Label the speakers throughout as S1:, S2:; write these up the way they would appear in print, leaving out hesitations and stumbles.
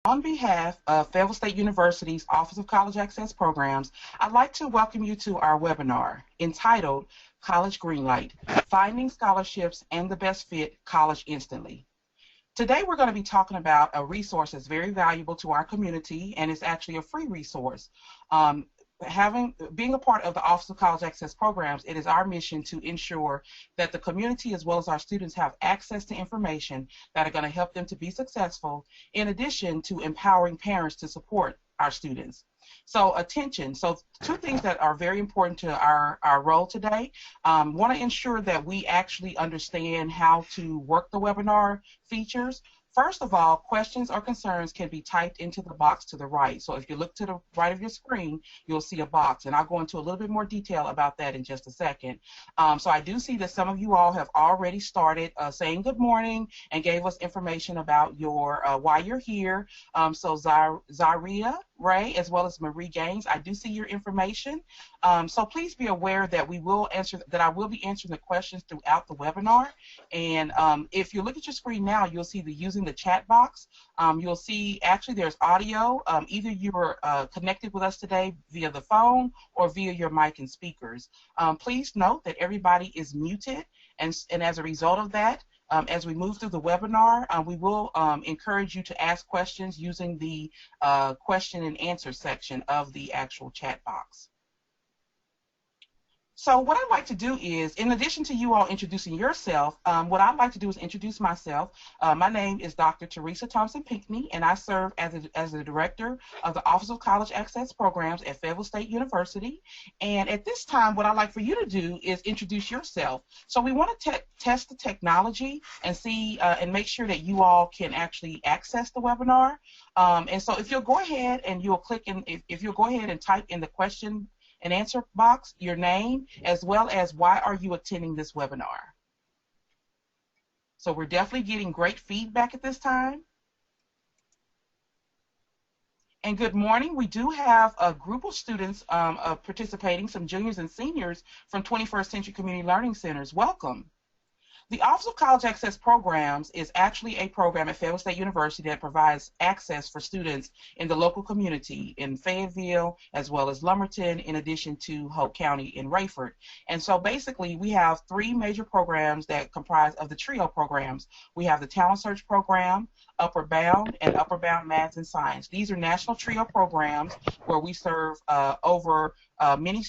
S1: On behalf of Fayetteville State University's Office of College Access Programs, I'd like to welcome you to our webinar entitled College Greenlight, Finding Scholarships and the Best Fit College Instantly. Today we're going to be talking about a resource that's very valuable to our community, and it's actually a free resource. Being a part of the Office of College Access Programs, it is our mission to ensure that the community as well as our students have access to information that are going to help them to be successful, in addition to empowering parents to support our students. So attention. So two things that are very important to our role today. Want to ensure that we actually understand how to work the webinar features. First of all, questions or concerns can be typed into the box to the right. So if you look to the right of your screen, you'll see a box, and I'll go into a little bit more detail about that in just a second. So I do see that some of you all have already started saying good morning and gave us information about your why you're here. So Zaria Ray, as well as Marie Gaines, I do see your information. So please be aware that I will be answering the questions throughout the webinar. And if you look at your screen now, you'll see using the chat box. You'll see actually there's audio. Either you're connected with us today via the phone or via your mic and speakers. Please note that everybody is muted, and as a result of that, as we move through the webinar, we will encourage you to ask questions using the question and answer section of the actual chat box. So what I'd like to do is, in addition to you all introducing yourself, what I'd like to do is introduce myself. My name is Dr. Teresa Thompson-Pinckney, and I serve as the Director of the Office of College Access Programs at Fayetteville State University. And at this time, what I'd like for you to do is introduce yourself. So we want to test the technology and see and make sure that you all can actually access the webinar. And so if you'll go ahead and you'll click in, if you'll go ahead and type in the question and answer box your name, as well as why are you attending this webinar. So we're definitely getting great feedback at this time. And good morning. We do have a group of students participating, some juniors and seniors from 21st Century Community Learning Centers. Welcome. The Office of College Access Programs is actually a program at Fayetteville State University that provides access for students in the local community in Fayetteville as well as Lumberton, in addition to Hope County and Rayford. And so basically we have three major programs that comprise of the TRIO programs. We have the Talent Search Program, Upper Bound, and Upper Bound Maths and Science. These are national TRIO programs where we serve many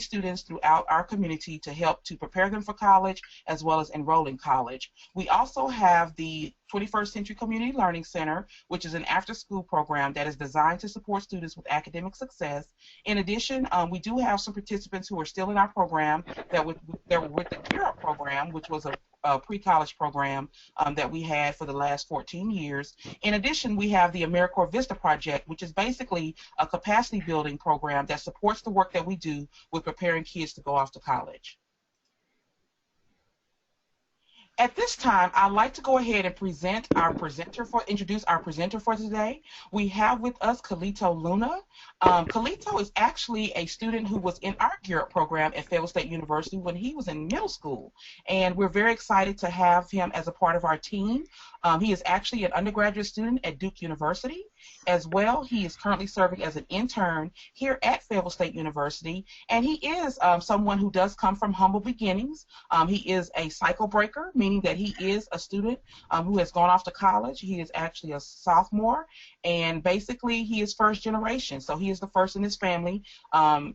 S1: students throughout our community to help to prepare them for college as well as enroll in college. We also have the 21st Century Community Learning Center, which is an after-school program that is designed to support students with academic success. In addition, we do have some participants who are still in our program that were with the Gear Up program, which was a pre-college program that we had for the last 14 years. In addition, we have the AmeriCorps Vista Project, which is basically a capacity building program that supports the work that we do with preparing kids to go off to college. At this time, I'd like to go ahead and introduce our presenter for today. We have with us Kalito Luna. Kalito is actually a student who was in our Gear Up program at Fayetteville State University when he was in middle school, and we're very excited to have him as a part of our team. He is actually an undergraduate student at Duke University. As well, he is currently serving as an intern here at Fayetteville State University, and he is someone who does come from humble beginnings. He is a cycle breaker, meaning that he is a student who has gone off to college. He is actually a sophomore, and basically he is first generation. So he is the first in his family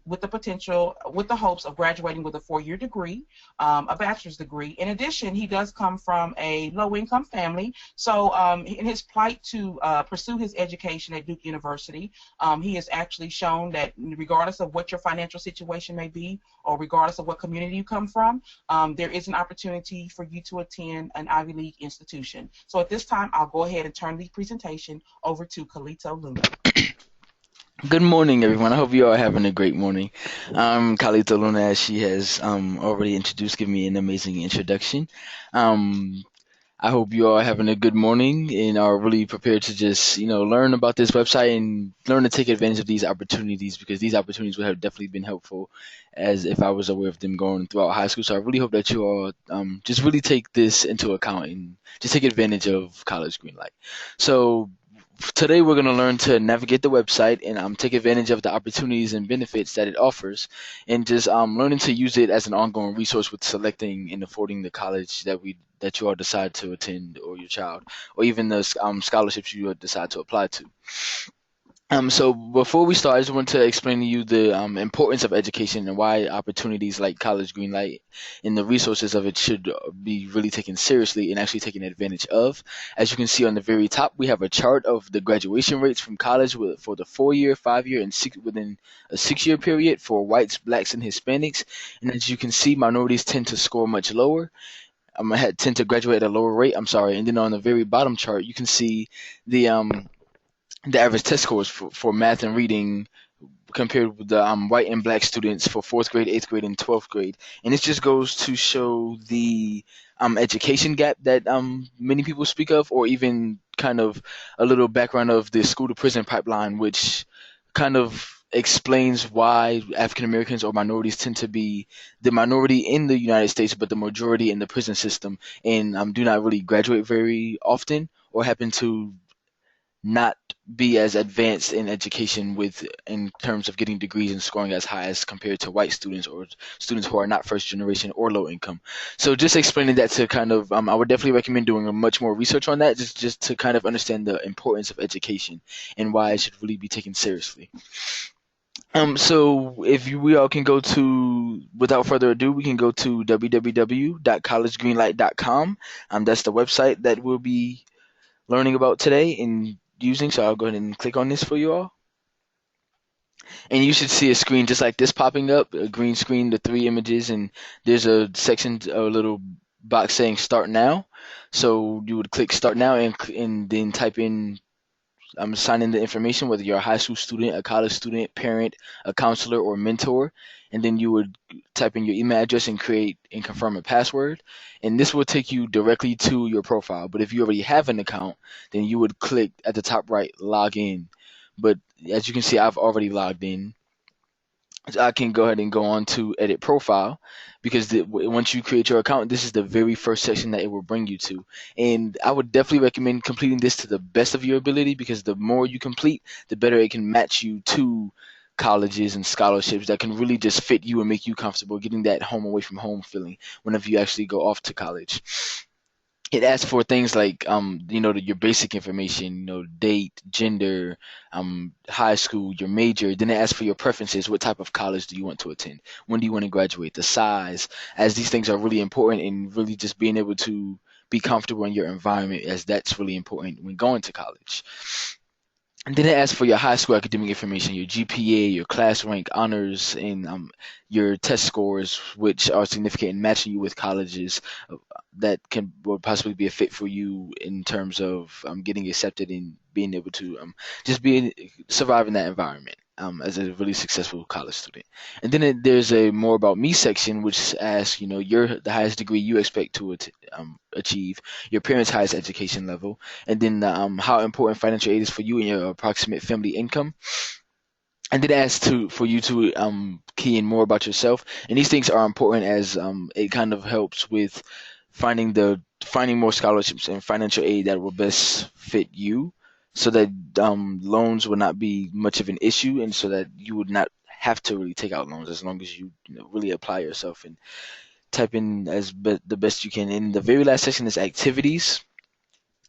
S1: with the hopes of graduating with a 4-year degree, a bachelor's degree. In addition, he does come from a low-income family. So in his plight to pursue his education at Duke University, he has actually shown that regardless of what your financial situation may be or regardless of what community you come from, there is an opportunity for you to attend an Ivy League institution. So at this time, I'll go ahead and turn the presentation over to Kalito Luna.
S2: Good morning, everyone. I hope you are having a great morning. I'm Kalito Luna, as she has already introduced, give me an amazing introduction. I hope you all are having a good morning and are really prepared to just, learn about this website and learn to take advantage of these opportunities, because these opportunities would have definitely been helpful as if I was aware of them going throughout high school. So I really hope that you all just really take this into account and just take advantage of College Greenlight. So Today we're going to learn to navigate the website and take advantage of the opportunities and benefits that it offers, and just learning to use it as an ongoing resource with selecting and affording the college that you all decide to attend, or your child, or even the scholarships you decide to apply to. So before we start, I just want to explain to you the importance of education and why opportunities like College Greenlight and the resources of it should be really taken seriously and actually taken advantage of. As you can see on the very top, we have a chart of the graduation rates from college for the 4-year, 5-year, and within a 6-year period for whites, blacks, and Hispanics. And as you can see, minorities tend to score much lower. Tend to graduate at a lower rate. I'm sorry. And then on the very bottom chart, you can see the average test scores for math and reading compared with the white and black students for fourth grade, eighth grade, and 12th grade. And it just goes to show the education gap that many people speak of, or even kind of a little background of the school to prison pipeline, which kind of explains why African Americans or minorities tend to be the minority in the United States, but the majority in the prison system, and do not really graduate very often or happen to not be as advanced in education with in terms of getting degrees and scoring as high as compared to white students or students who are not first generation or low income. So just explaining that to kind of I would definitely recommend doing a much more research on that, just to kind of understand the importance of education and why it should really be taken seriously. So if we all can go to, without further ado, we can go to www.collegegreenlight.com. That's the website that we'll be learning about today and using. So I'll go ahead and click on this for you all. And you should see a screen just like this popping up, a green screen, the 3 images, and there's a section, a little box saying start now. So you would click start now and then type in sign in the information, whether you're a high school student, a college student, parent, a counselor, or mentor. And then you would type in your email address and create and confirm a password. And this will take you directly to your profile. But if you already have an account, then you would click at the top right, log in. But as you can see, I've already logged in. I can go ahead and go on to edit profile, because once you create your account, this is the very first section that it will bring you to. And I would definitely recommend completing this to the best of your ability, because the more you complete, the better it can match you to colleges and scholarships that can really just fit you and make you comfortable getting that home away from home feeling whenever you actually go off to college. It asks for things like your basic information, date, gender, high school, your major. Then it asks for your preferences. What type of college do you want to attend? When do you want to graduate? The size, as these things are really important, and really just being able to be comfortable in your environment, as that's really important when going to college. And then it asks for your high school academic information, your GPA, your class rank, honors, and your test scores, which are significant in matching you with colleges that will possibly be a fit for you in terms of getting accepted and being able to just survive in that environment as a really successful college student. And then there's a more about me section, which asks, the highest degree you expect to achieve, your parents' highest education level, and then how important financial aid is for you and your approximate family income. And then it asks for you to key in more about yourself. And these things are important, as it kind of helps with finding more scholarships and financial aid that will best fit you, so that loans will not be much of an issue, and so that you would not have to really take out loans, as long as you really apply yourself and type in the best you can. And the very last section is activities.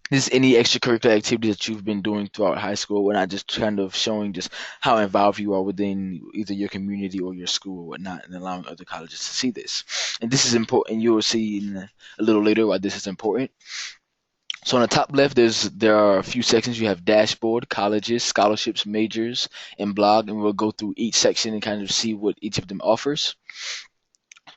S2: This is any extracurricular activity that you've been doing throughout high school. We're not just kind of showing just how involved you are within either your community or your school or whatnot, and allowing other colleges to see this. And this is important. You will see a little later why this is important. So on the top left, there are a few sections. You have dashboard, colleges, scholarships, majors, and blog, and we'll go through each section and kind of see what each of them offers.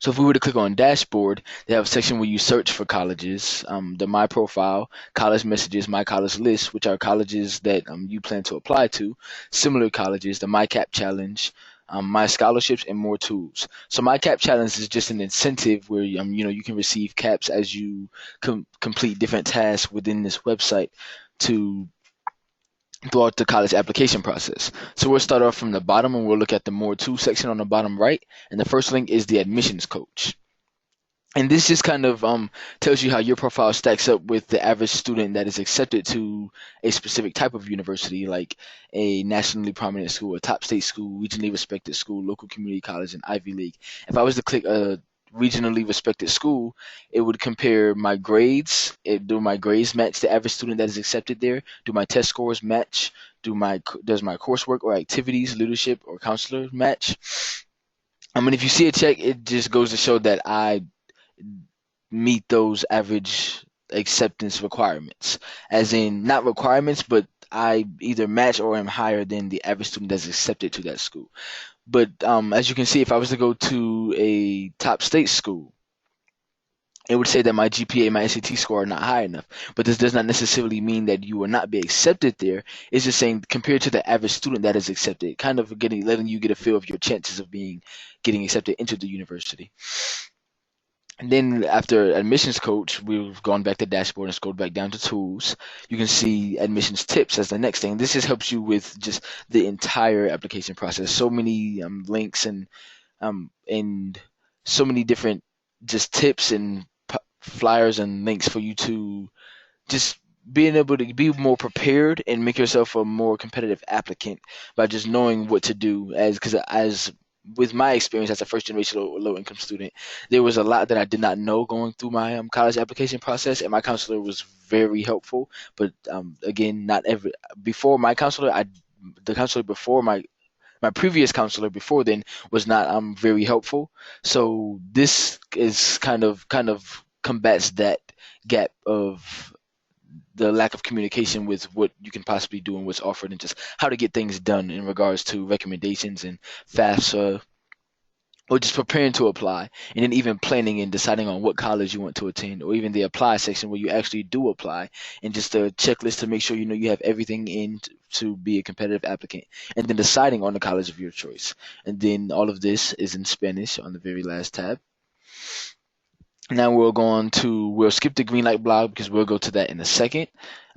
S2: So if we were to click on dashboard, they have a section where you search for colleges, the My Profile, college messages, My College List, which are colleges that you plan to apply to, similar colleges, the My Cap Challenge, My Scholarships, and more tools. So My Cap Challenge is just an incentive where you can receive caps as you complete different tasks within this website throughout the college application process. So we'll start off from the bottom, and we'll look at the more tools section on the bottom right. And the first link is the admissions coach. And this just kind of tells you how your profile stacks up with the average student that is accepted to a specific type of university, like a nationally prominent school, a top state school, regionally respected school, local community college, and Ivy League. If I was to click a regionally respected school, it would compare my grades. Do my grades match the average student that is accepted there? Do my test scores match? Does my coursework or activities, leadership or counselor match? I mean, if you see a check, it just goes to show that I meet those average acceptance requirements. As in, not requirements, but I either match or am higher than the average student that's accepted to that school. But as you can see, if I was to go to a top state school, it would say that my GPA, my SAT score are not high enough. But this does not necessarily mean that you will not be accepted there. It's just saying compared to the average student that is accepted, kind of letting you get a feel of your chances of getting accepted into the university. And then after admissions coach, we've gone back to dashboard and scrolled back down to tools. You can see admissions tips as the next thing. This just helps you with just the entire application process. So many links and so many different just tips and flyers and links for you to just being able to be more prepared and make yourself a more competitive applicant by just knowing what to do. As with my experience as a first generation low income student, there was a lot that I did not know going through my college application process, and my counselor was very helpful. But again, not every before my counselor, I the counselor before my previous counselor before then was not very helpful. So this is kind of combats that gap of the lack of communication with what you can possibly do and what's offered, and just how to get things done in regards to recommendations and FAFSA, or just preparing to apply, and then even planning and deciding on what college you want to attend, or even the apply section where you actually do apply, and just a checklist to make sure you know you have everything in to be a competitive applicant, and then deciding on the college of your choice. And then all of this is in Spanish on the very last tab. Now we'll skip the Greenlight blog because we'll go to that in a second.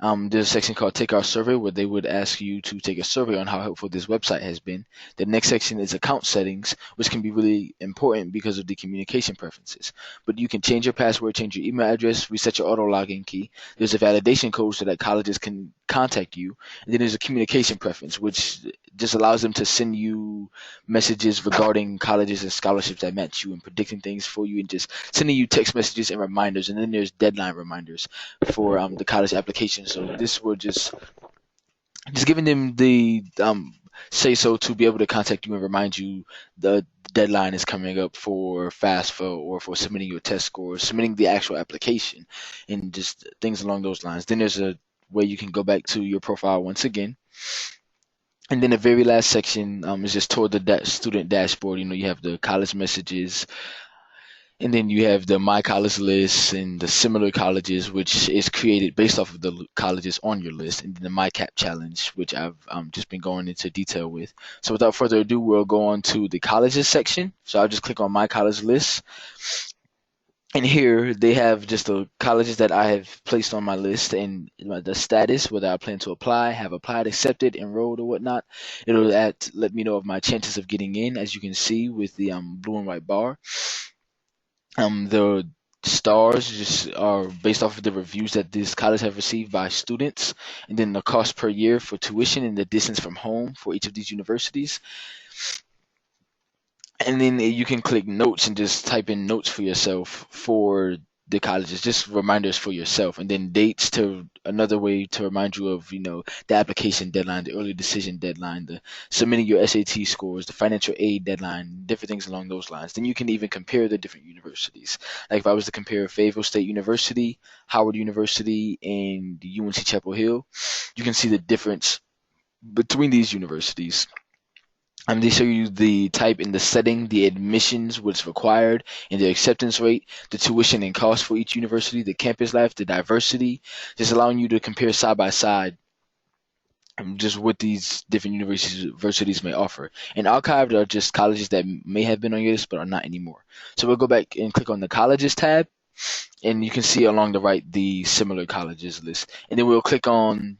S2: There's a section called Take Our Survey where they would ask you to take a survey on how helpful this website has been. The next section is account settings, which can be really important because of the communication preferences. But you can change your password, change your email address, reset your auto login key. There's a validation code so that colleges can contact you. And then there's a communication preference, which just allows them to send you messages regarding colleges and scholarships that match you and predicting things for you and just sending you text messages and reminders. And then there's deadline reminders for the college application. So this will just giving them the say so to be able to contact you and remind you the deadline is coming up for FAFSA or for submitting your test scores, submitting the actual application, and just things along those lines. Then there's a way you can go back to your profile once again. And then the very last section is just toward the student dashboard. You know, you have the college messages, and then you have the My College list and the similar colleges, which is created based off of the colleges on your list, and then the My Cap challenge, which I've just been going into detail with. So without further ado, we'll go on to the colleges section. So I'll just click on My College list. And here they have just the colleges that I have placed on my list and the status, whether I plan to apply, have applied, accepted, enrolled, or whatnot. It'll let me know of my chances of getting in, as you can see with the blue and white bar. The stars just are based off of the reviews that this college have received by students, and then the cost per year for tuition and the distance from home for each of these universities. And then you can click notes and just type in notes for yourself for the colleges, just reminders for yourself, and then dates to another way to remind you of, the application deadline, the early decision deadline, the submitting your SAT scores, the financial aid deadline, different things along those lines. Then you can even compare the different universities. Like if I was to compare Fayetteville State University, Howard University, and UNC Chapel Hill, you can see the difference between these universities. They show you the type and the setting, the admissions, what's required, and the acceptance rate, the tuition and cost for each university, the campus life, the diversity, just allowing you to compare side by side just what these different universities may offer. And archived are just colleges that may have been on your list but are not anymore. So we'll go back and click on the colleges tab, and you can see along the right the similar colleges list. And then we'll click on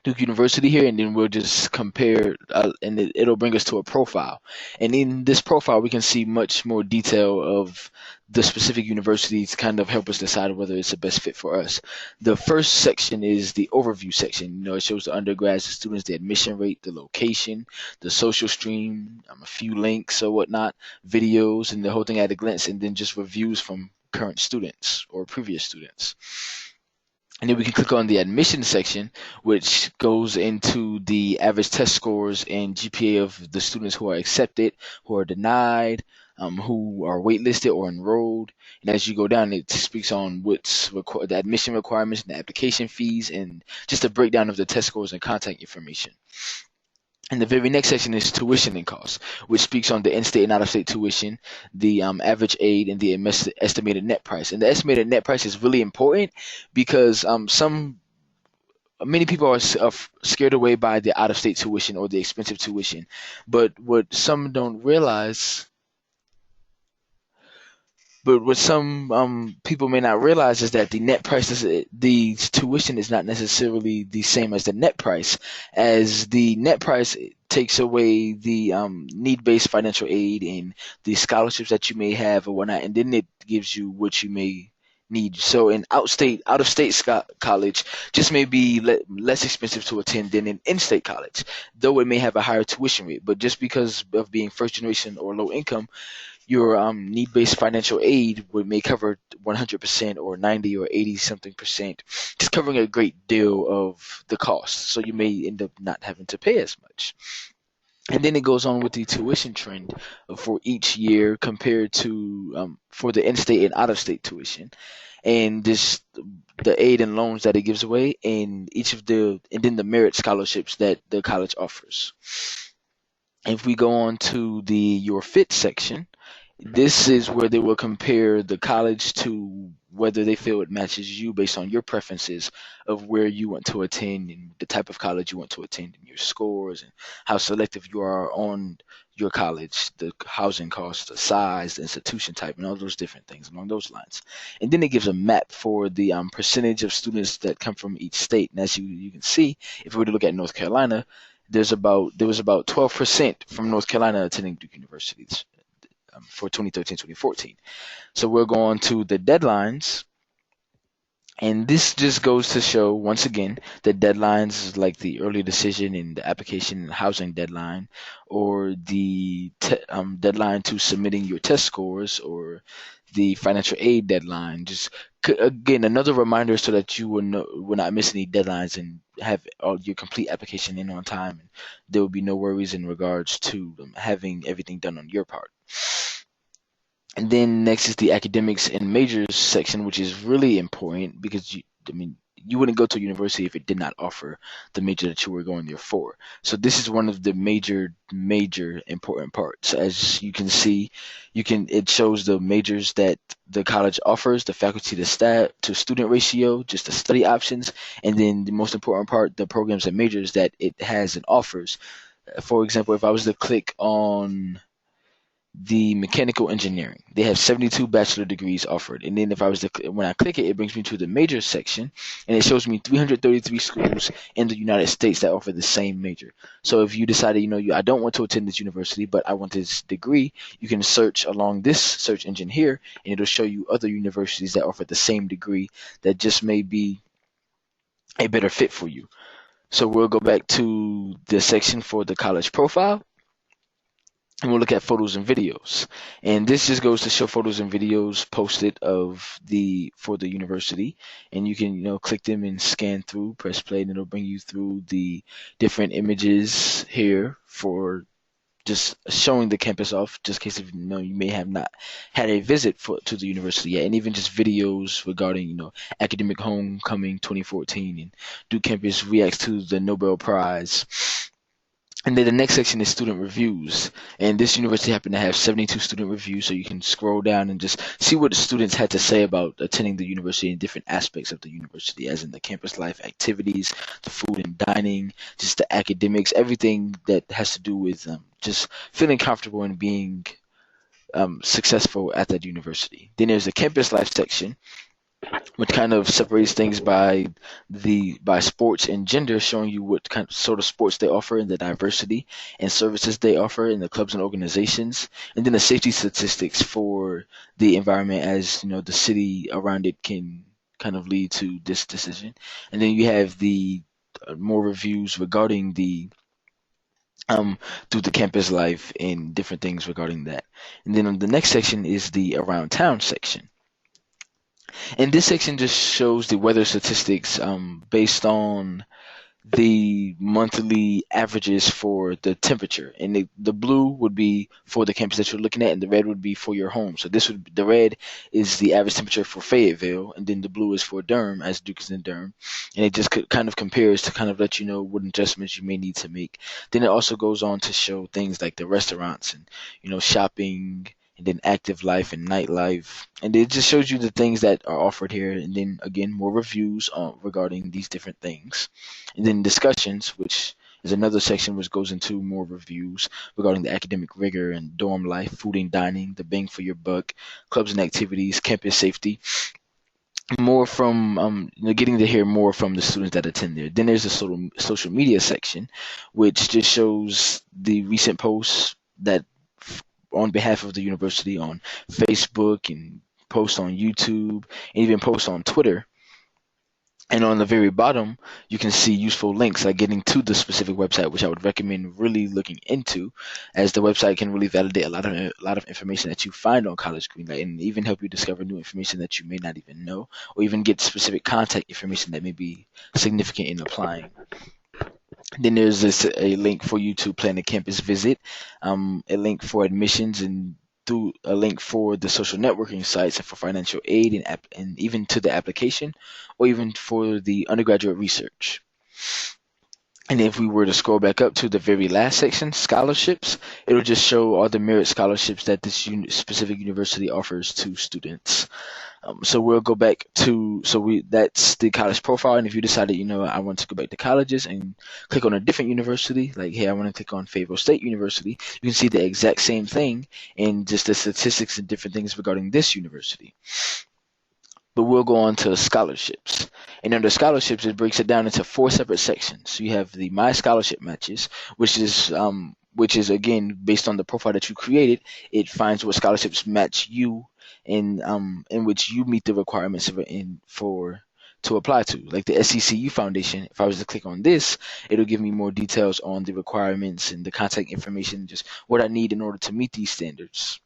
S2: Duke University here, and then we'll just compare, and it'll bring us to a profile. And in this profile, we can see much more detail of the specific universities kind of help us decide whether it's the best fit for us. The first section is the overview section. It shows the undergrads, the students, the admission rate, the location, the social stream, a few links or whatnot, videos, and the whole thing at a glance, and then just reviews from current students or previous students. And then we can click on the admission section, which goes into the average test scores and GPA of the students who are accepted, who are denied, who are waitlisted or enrolled. And as you go down, it speaks on what's the admission requirements and the application fees, and just a breakdown of the test scores and contact information. And the very next section is tuition and costs, which speaks on the in-state and out-of-state tuition, the average aid, and the estimated net price. And the estimated net price is really important because many people are scared away by the out-of-state tuition or the expensive tuition. But what some people may not realize is that the net price the tuition is not necessarily the same as the net price, as the net price takes away the need-based financial aid and the scholarships that you may have or whatnot, and then it gives you what you may need. So an out-of-state college just may be less expensive to attend than an in-state college, though it may have a higher tuition rate. But just because of being first generation or low income, your need-based financial aid may cover 100% or 90 or 80 something percent, just covering a great deal of the cost. So you may end up not having to pay as much. And then it goes on with the tuition trend for each year compared to for the in-state and out-of-state tuition, and the aid and loans that it gives away, and then the merit scholarships that the college offers. If we go on to the Your Fit section, this is where they will compare the college to whether they feel it matches you based on your preferences of where you want to attend and the type of college you want to attend and your scores and how selective you are on your college, the housing costs, the size, the institution type, and all those different things along those lines. And then it gives a map for the percentage of students that come from each state. And as you can see, if we were to look at North Carolina, there was about 12% from North Carolina attending Duke universities for 2013-2014. So we'll go on to the deadlines, and this just goes to show once again the deadlines like the early decision and the application and housing deadline, or the deadline to submitting your test scores, or the financial aid deadline. Just again, another reminder so that you will not miss any deadlines and have all your complete application in on time, and there will be no worries in regards to having everything done on your part. And then next is the academics and majors section, which is really important because you wouldn't go to a university if it did not offer the major that you were going there for. So this is one of the major important parts. As you can see, it shows the majors that the college offers, the faculty to staff to student ratio, just the study options, and then the most important part, the programs and majors that it has and offers. For example, if I was to click on the mechanical engineering, they have 72 bachelor degrees offered. And then if I was to, when I click it, it brings me to the major section, and it shows me 333 schools in the United States that offer the same major. So if you decided, I don't want to attend this university, but I want this degree, you can search along this search engine here, and it'll show you other universities that offer the same degree that just may be a better fit for you. So we'll go back to the section for the college profile, and we'll look at photos and videos. And this just goes to show photos and videos posted for the university. And you can, click them and scan through, press play, and it'll bring you through the different images here for just showing the campus off, just in case you may have not had a visit to the university yet, and even just videos regarding, academic homecoming 2014 and Duke campus reacts to the Nobel Prize. And then the next section is student reviews. And this university happened to have 72 student reviews, so you can scroll down and just see what the students had to say about attending the university and different aspects of the university, as in the campus life activities, the food and dining, just the academics, everything that has to do with just feeling comfortable and being successful at that university. Then there's the campus life section, which kind of separates things by sports and gender, showing you what kind of sort of sports they offer and the diversity and services they offer in the clubs and organizations, and then the safety statistics for the environment, as you know, the city around it can kind of lead to this decision. And then you have the more reviews regarding the um through the campus life and different things regarding that. And then on the next section is the around town section. And this section just shows the weather statistics based on the monthly averages for the temperature. And the blue would be for the campus that you're looking at, and the red would be for your home. So the red is the average temperature for Fayetteville, and then the blue is for Durham, as Duke is in Durham. And it just kind of compares to kind of let you know what adjustments you may need to make. Then it also goes on to show things like the restaurants and shopping, and then active life and nightlife. And it just shows you the things that are offered here, and then again more reviews regarding these different things. And then discussions, which is another section which goes into more reviews regarding the academic rigor and dorm life, food and dining, the bang for your buck, clubs and activities, campus safety. More from getting to hear more from the students that attend there. Then there's the social media section, which just shows the recent posts that on behalf of the university on Facebook, and posts on YouTube, and even posts on Twitter. And on the very bottom, you can see useful links like getting to the specific website, which I would recommend really looking into, as the website can really validate a lot of information that you find on College Greenlight, and even help you discover new information that you may not even know, or even get specific contact information that may be significant in applying. Then there's a link for you to plan a campus visit, a link for admissions, and through a link for the social networking sites and for financial aid, and even to the application, or even for the undergraduate research. And if we were to scroll back up to the very last section, scholarships, it'll just show all the merit scholarships that this specific university offers to students. So we'll go back to, that's the college profile. And if you decided, I want to go back to colleges and click on a different university, like, hey, I want to click on Fayetteville State University, you can see the exact same thing and just the statistics and different things regarding this university. But we'll go on to scholarships. And under scholarships, it breaks it down into 4 separate sections. So you have the My Scholarship Matches, which is again based on the profile that you created. It finds what scholarships match you in which you meet the requirements to apply to. Like the SCCU Foundation, if I was to click on this, it'll give me more details on the requirements and the contact information, just what I need in order to meet these standards.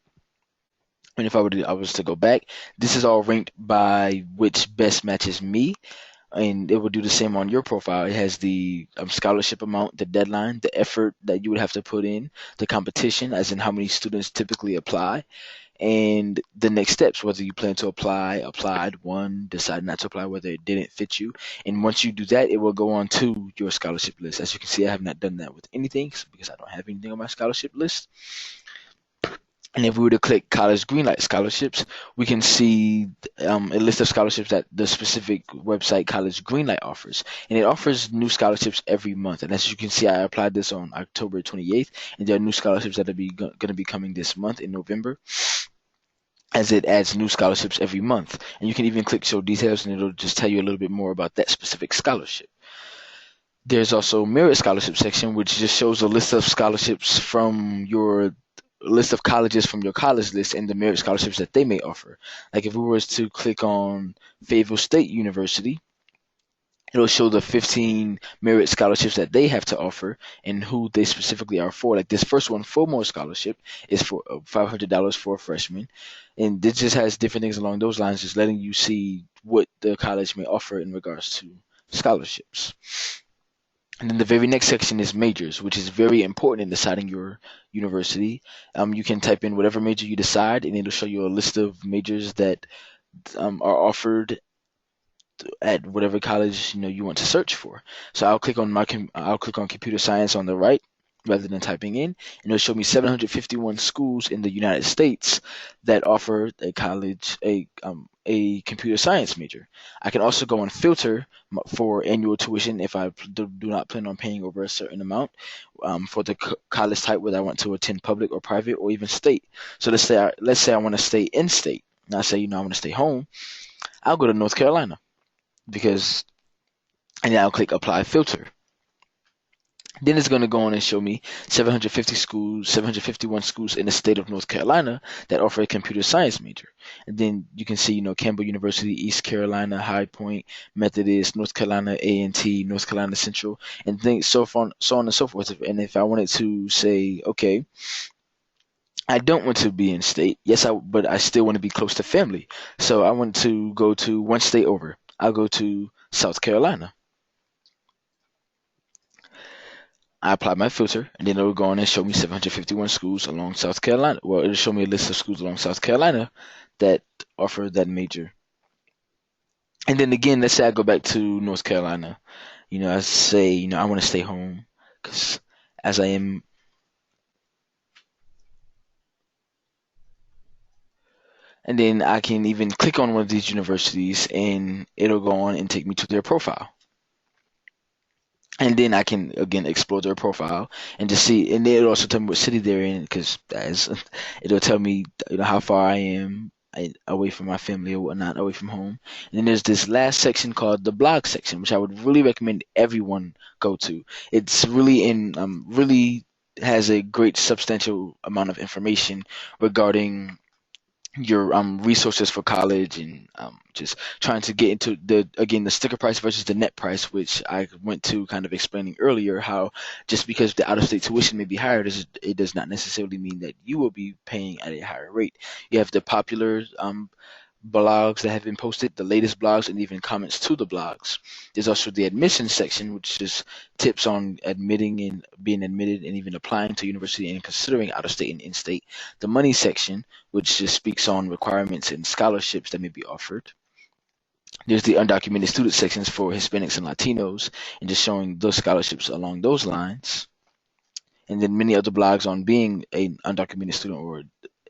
S2: And if I was to go back, this is all ranked by which best matches me, and it will do the same on your profile. It has the scholarship amount, the deadline, the effort that you would have to put in, the competition, as in how many students typically apply, and the next steps, whether you plan to apply, applied, won, decided not to apply, whether it didn't fit you. And once you do that, it will go on to your scholarship list. As you can see, I have not done that with anything because I don't have anything on my scholarship list. And if we were to click College Greenlight Scholarships, we can see a list of scholarships that the specific website College Greenlight offers. And it offers new scholarships every month. And as you can see, I applied this on October 28th, and there are new scholarships that are going to be coming this month in November, as it adds new scholarships every month. And you can even click Show Details, and it'll just tell you a little bit more about that specific scholarship. There's also Merit Scholarship section, which just shows a list of scholarships from your list of colleges from your college list and the merit scholarships that they may offer. Like if we were to click on Fayetteville State University, it'll show the 15 merit scholarships that they have to offer and who they specifically are for. Like this first one, Fillmore Scholarship, is for $500 for a freshman. And this just has different things along those lines, just letting you see what the college may offer in regards to scholarships. And then the very next section is majors, which is very important in deciding your university. You can type in whatever major you decide, and it'll show you a list of majors that are offered at whatever college you want to search for. So I'll click on computer science on the right rather than typing in, and it'll show me 751 schools in the United States that offer a computer science major. I can also go and filter for annual tuition if I do not plan on paying over a certain amount, for the college type, whether I want to attend public or private or even state. So let's say I want to stay in state. And I say I want to stay home. I'll go to North Carolina because, and then I'll click apply filter. Then it's going to go on and show me 750 schools, 751 schools in the state of North Carolina that offer a computer science major. And then you can see, Campbell University, East Carolina, High Point, Methodist, North Carolina A&T, North Carolina Central, and things so on and so forth. And if I wanted to say, okay, I don't want to be in state, yes, but I still want to be close to family. So I want to go to one state over. I'll go to South Carolina. I apply my filter, and then it'll go on and show me 751 schools along South Carolina. Well, it'll show me a list of schools along South Carolina that offer that major. And then again, let's say I go back to North Carolina. I say, I want to stay home because as I am. And then I can even click on one of these universities, and it'll go on and take me to their profile. And then I can again explore their profile and just see, and then it'll also tell me what city they're in, because it'll tell me how far I am away from my family or whatnot, away from home. And then there's this last section called the blog section, which I would really recommend everyone go to. It's really has a great substantial amount of information regarding your resources for college, and just trying to get into the sticker price versus the net price, which I went to kind of explaining earlier, how just because the out-of-state tuition may be higher, it does not necessarily mean that you will be paying at a higher rate. You have the popular blogs that have been posted, the latest blogs, and even comments to the blogs. There's also the admissions section, which is tips on admitting and being admitted and even applying to university and considering out of state and in state. The money section, which just speaks on requirements and scholarships that may be offered. There's the undocumented student sections for Hispanics and Latinos, and just showing those scholarships along those lines. And then many other blogs on being an undocumented student or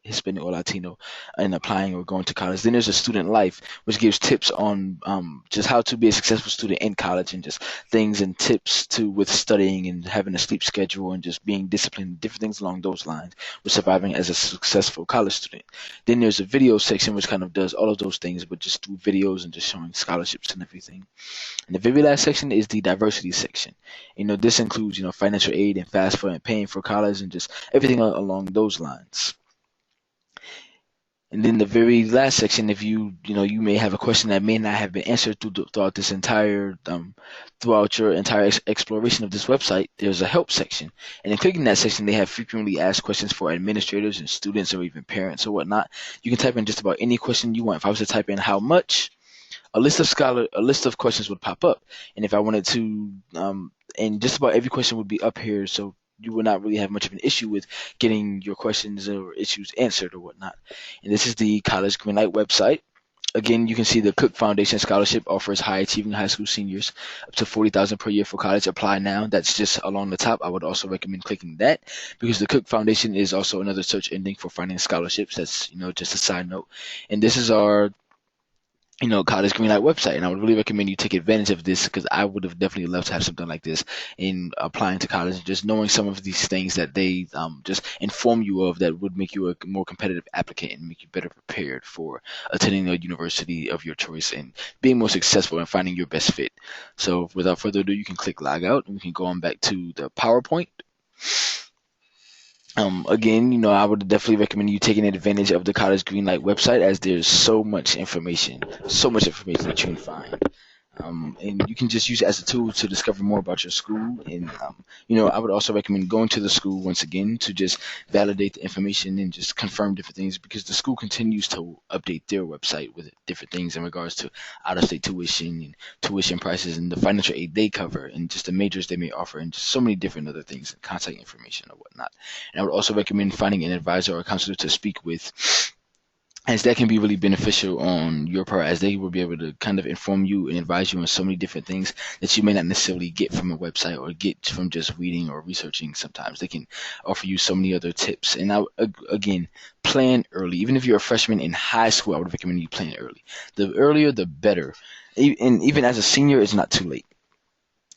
S2: Hispanic or Latino and applying or going to college. Then there's a student life, which gives tips on just how to be a successful student in college, and just things and tips with studying and having a sleep schedule and just being disciplined, different things along those lines with surviving as a successful college student. Then there's a video section, which kind of does all of those things, but just through videos and just showing scholarships and everything. And the very last section is the diversity section. This includes, financial aid and FAFSA and paying for college and just everything along those lines. And then the very last section, if you may have a question that may not have been answered throughout this throughout your entire exploration of this website, there's a help section. And in clicking that section, they have frequently asked questions for administrators and students or even parents or whatnot. You can type in just about any question you want. If I was to type in how much, a list of questions would pop up. And if I wanted to, and just about every question would be up here, so you will not really have much of an issue with getting your questions or issues answered or whatnot. And this is the College Greenlight website. Again, you can see the Cook Foundation Scholarship offers high achieving high school seniors up to $40,000 per year for college. Apply now. That's just along the top. I would also recommend clicking that, because the Cook Foundation is also another search engine for finding scholarships. That's just a side note. And this is our College Greenlight website, and I would really recommend you take advantage of this, because I would have definitely loved to have something like this in applying to college, and just knowing some of these things that they just inform you of that would make you a more competitive applicant and make you better prepared for attending a university of your choice and being more successful in finding your best fit. So without further ado, you can click log out, and we can go on back to the PowerPoint. Again, I would definitely recommend you taking advantage of the College Greenlight website, as there's so much information that you can find. And you can just use it as a tool to discover more about your school. And, I would also recommend going to the school once again to just validate the information and just confirm different things, because the school continues to update their website with different things in regards to out-of-state tuition and tuition prices and the financial aid they cover and just the majors they may offer and just so many different other things and contact information or whatnot. And I would also recommend finding an advisor or a counselor to speak with, as that can be really beneficial on your part, as they will be able to kind of inform you and advise you on so many different things that you may not necessarily get from a website or get from just reading or researching. Sometimes they can offer you so many other tips. And again, plan early. Even if you're a freshman in high school, I would recommend you plan early. The earlier, the better. And even as a senior, it's not too late.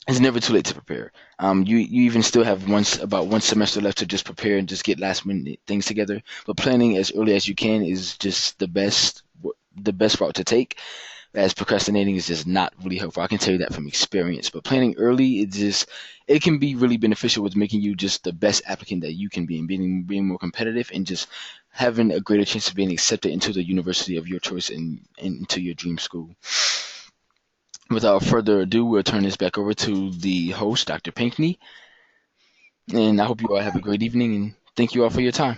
S2: It's never too late to prepare. You even still have about one semester left to just prepare and just get last minute things together. But planning as early as you can is just the best route to take. as procrastinating is just not really helpful. I can tell you that from experience. But planning early, it can be really beneficial with making you just the best applicant that you can be, and being more competitive, and just having a greater chance of being accepted into the university of your choice and into your dream school. Without further ado, we'll turn this back over to the host, Dr. Pinkney, and I hope you all have a great evening, and thank you all for your time.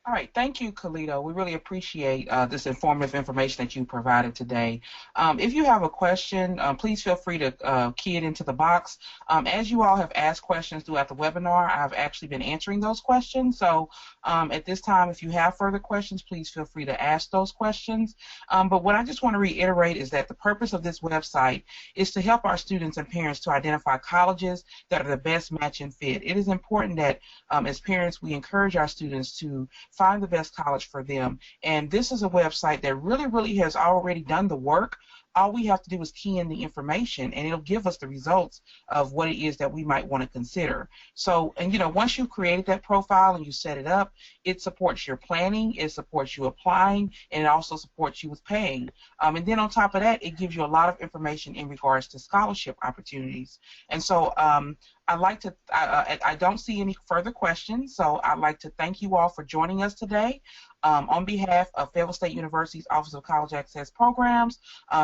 S1: All right, thank you, Khalito. We really appreciate this informative information that you provided today. If you have a question, please feel free to key it into the box. As you all have asked questions throughout the webinar, I've actually been answering those questions. So at this time, if you have further questions, please feel free to ask those questions. But what I just want to reiterate is that the purpose of this website is to help our students and parents to identify colleges that are the best match and fit. It is important that as parents, we encourage our students to find the best college for them. And this is a website that really has already done the work. All we have to do is key in the information, and it'll give us the results of what it is that we might want to consider. So, and once you've created that profile and you set it up, it supports your planning, it supports you applying, and it also supports you with paying. And then on top of that, it gives you a lot of information in regards to scholarship opportunities. And so I'd like to, I don't see any further questions, so I'd like to thank you all for joining us today. On behalf of Fayetteville State University's Office of College Access Programs,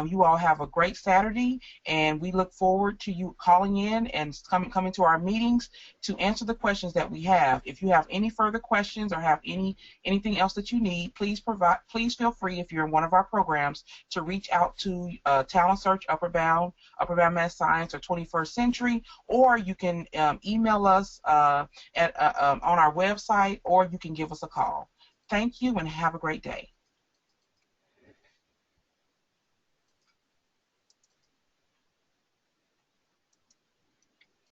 S1: you all have a great Saturday, and we look forward to you calling in and coming to our meetings to answer the questions that we have. If you have any further questions or have anything else that you need, please feel free, if you're in one of our programs, to reach out to Talent Search, Upward Bound Math Science, or 21st Century, or you can email us on our website, or you can give us a call. Thank you and have a great day.